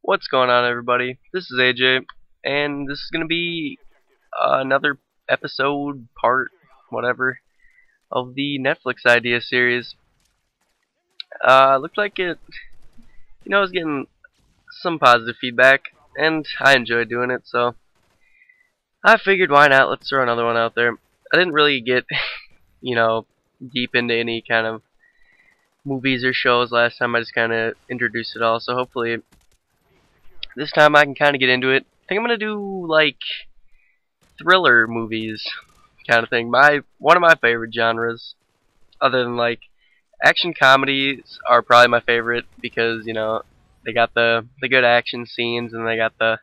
What's going on, everybody? This is AJ, and this is going to be another episode, part, whatever, of the Netflix idea series. Looked like it, was getting some positive feedback, and I enjoyed doing it, so I figured why not, let's throw another one out there. I didn't really get, deep into any kind of movies or shows last time. I just kind of introduced it all, so hopefully this time I can kind of get into it. I think I'm gonna do like thriller movies, kind of thing. One of my favorite genres, other than like action comedies, are probably my favorite because they got the good action scenes and they got the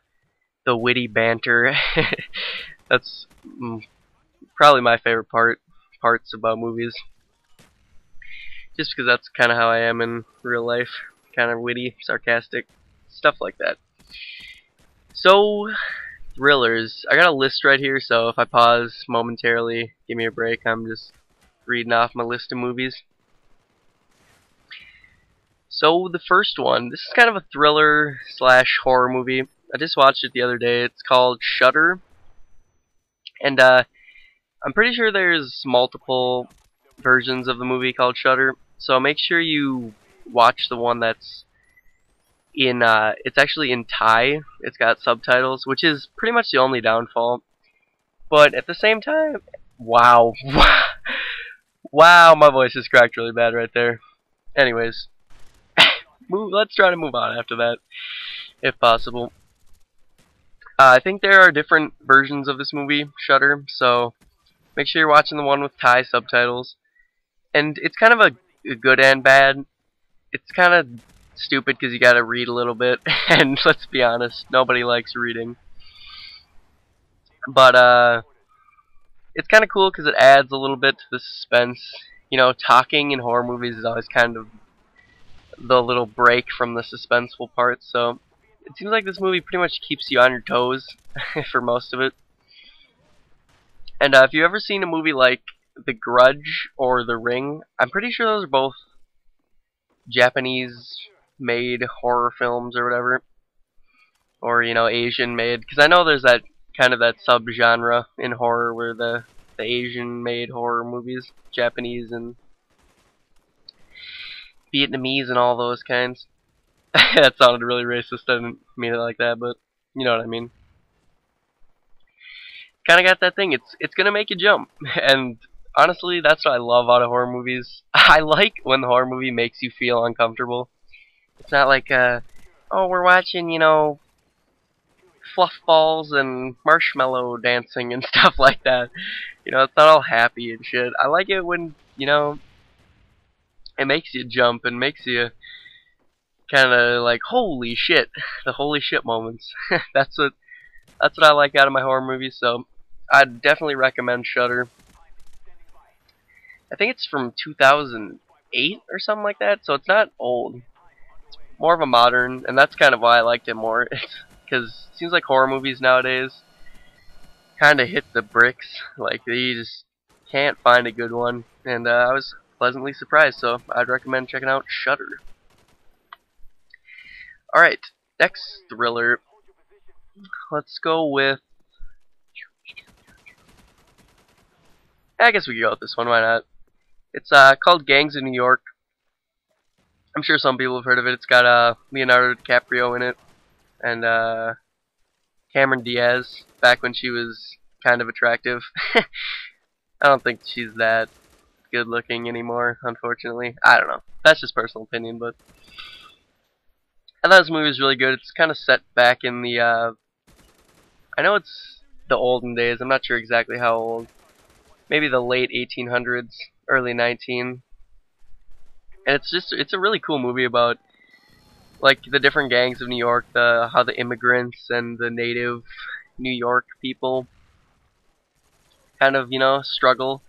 witty banter. That's probably my favorite parts about movies, just because that's kind of how I am in real life, kind of witty, sarcastic, stuff like that. So, thrillers. I got a list right here, so if I pause momentarily, give me a break. I'm just reading off my list of movies. So, the first one. This is kind of a thriller slash horror movie. I just watched it the other day. It's called Shudder. And I'm pretty sure there's multiple versions of the movie called Shudder. So make sure you watch the one that's it's actually in Thai. It's got subtitles, which is pretty much the only downfall. But at the same time, wow. Wow, my voice is cracked really bad right there. Anyways, let's try to move on after that, if possible. I think there are different versions of this movie, Shudder, so make sure you're watching the one with Thai subtitles. And it's kind of a good and bad. It's kind of stupid because you gotta read a little bit, and let's be honest, nobody likes reading. But it's kind of cool because it adds a little bit to the suspense. Talking in horror movies is always kind of the little break from the suspenseful parts, so it seems like this movie pretty much keeps you on your toes for most of it. And if you've ever seen a movie like The Grudge or The Ring, I'm pretty sure those are both Japanese made horror films or whatever, or Asian made, because I know there's that kind of that subgenre in horror where the Asian made horror movies, Japanese and Vietnamese and all those kinds. That sounded really racist. I didn't mean it like that, but you know what I mean. Kind of got that thing. It's gonna make you jump, and honestly, that's what I love out of horror movies. I like when the horror movie makes you feel uncomfortable. It's not like, oh, we're watching, fluff balls and marshmallow dancing and stuff like that. It's not all happy and shit. I like it when, it makes you jump and makes you kind of like, holy shit, the holy shit moments. That's what I like out of my horror movies, so I'd definitely recommend Shudder. I think it's from 2008 or something like that, so it's not old. More of a modern, and that's kind of why I liked it more, because it seems like horror movies nowadays kind of hit the bricks. Like, you just can't find a good one, and I was pleasantly surprised, so I'd recommend checking out Shudder. Alright, next thriller. Let's go with, I guess we can go with this one, why not? It's called Gangs of New York. I'm sure some people have heard of it. It's got Leonardo DiCaprio in it, and Cameron Diaz, back when she was kind of attractive. I don't think she's that good looking anymore, unfortunately. I don't know. That's just personal opinion, but I thought this movie was really good. It's kind of set back in the, I know it's the olden days. I'm not sure exactly how old. Maybe the late 1800s, early 19. And it's a really cool movie about like the different gangs of New York, how the immigrants and the native New York people kind of, struggle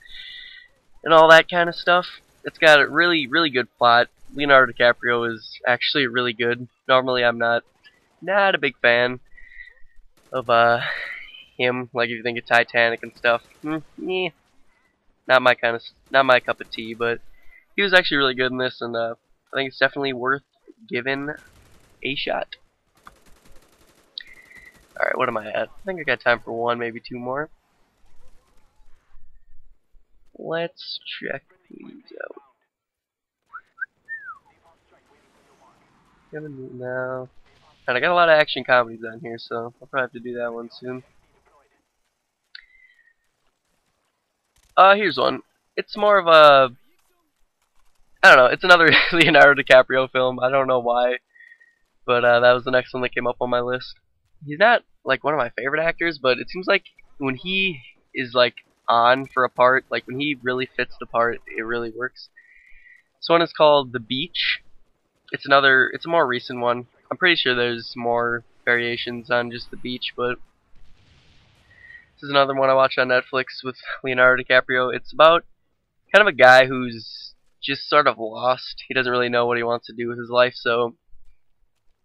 and all that kind of stuff. It's got a really, really good plot. Leonardo DiCaprio is actually really good. Normally I'm not a big fan of him. Like, if you think of Titanic and stuff, yeah, not my cup of tea, but he was actually really good in this, and I think it's definitely worth giving a shot. Alright, what am I at? I think I got time for one, maybe two more. Let's check these out. Now. And I got a lot of action comedies on here, so I'll probably have to do that one soon. Here's one. It's more of a, I don't know, it's another Leonardo DiCaprio film. I don't know why, but that was the next one that came up on my list. He's not like one of my favorite actors, but it seems like when he is like on for a part, like when he really fits the part, it really works. This one is called The Beach. It's a more recent one. I'm pretty sure there's more variations on just The Beach, but this is another one I watched on Netflix with Leonardo DiCaprio. It's about kind of a guy who's just sort of lost. He doesn't really know what he wants to do with his life, so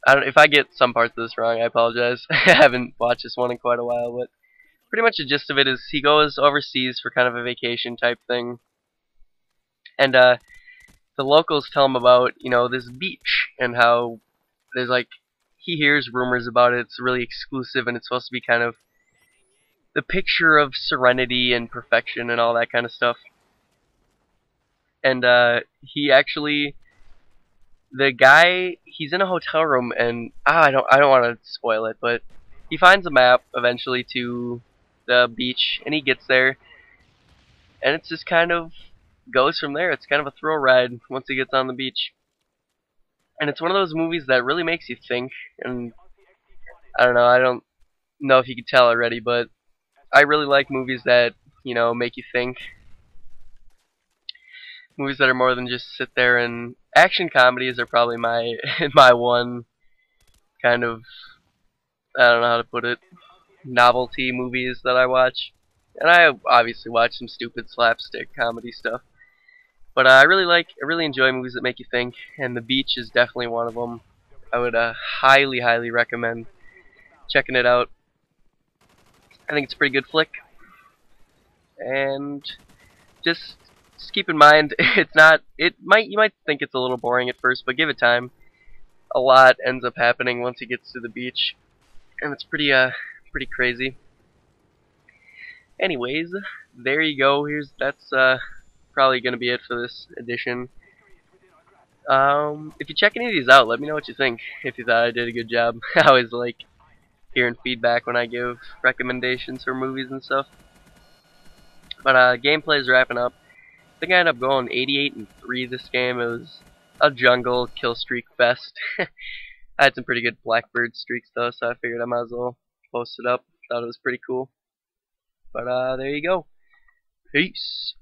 if I get some parts of this wrong, I apologize. I haven't watched this one in quite a while, but pretty much the gist of it is he goes overseas for kind of a vacation type thing, and the locals tell him about, you know, this beach and how there's like, he hears rumors about it. It's really exclusive and it's supposed to be kind of the picture of serenity and perfection and all that kind of stuff. And he actually, the guy, he's in a hotel room, and I don't want to spoil it, but he finds a map eventually to the beach, and he gets there, and it's just kind of goes from there. It's kind of a thrill ride once he gets on the beach, and it's one of those movies that really makes you think. And I don't know if you could tell already, but I really like movies that, you know, make you think. Movies that are more than just sit there, and action comedies are probably my my one kind of, I don't know how to put it, novelty movies that I watch. And I obviously watch some stupid slapstick comedy stuff, but I really enjoy movies that make you think, and The Beach is definitely one of them. I would highly recommend checking it out. I think it's a pretty good flick, and just keep in mind, you might think it's a little boring at first, but give it time. A lot ends up happening once he gets to the beach, and it's pretty crazy. Anyways, there you go. That's probably gonna be it for this edition. If you check any of these out, let me know what you think. If you thought I did a good job. I always like hearing feedback when I give recommendations for movies and stuff. But gameplay is wrapping up. I think I ended up going 88-3 this game. It was a jungle kill streak fest. I had some pretty good Blackbird streaks though, so I figured I might as well post it up. Thought it was pretty cool. But there you go. Peace.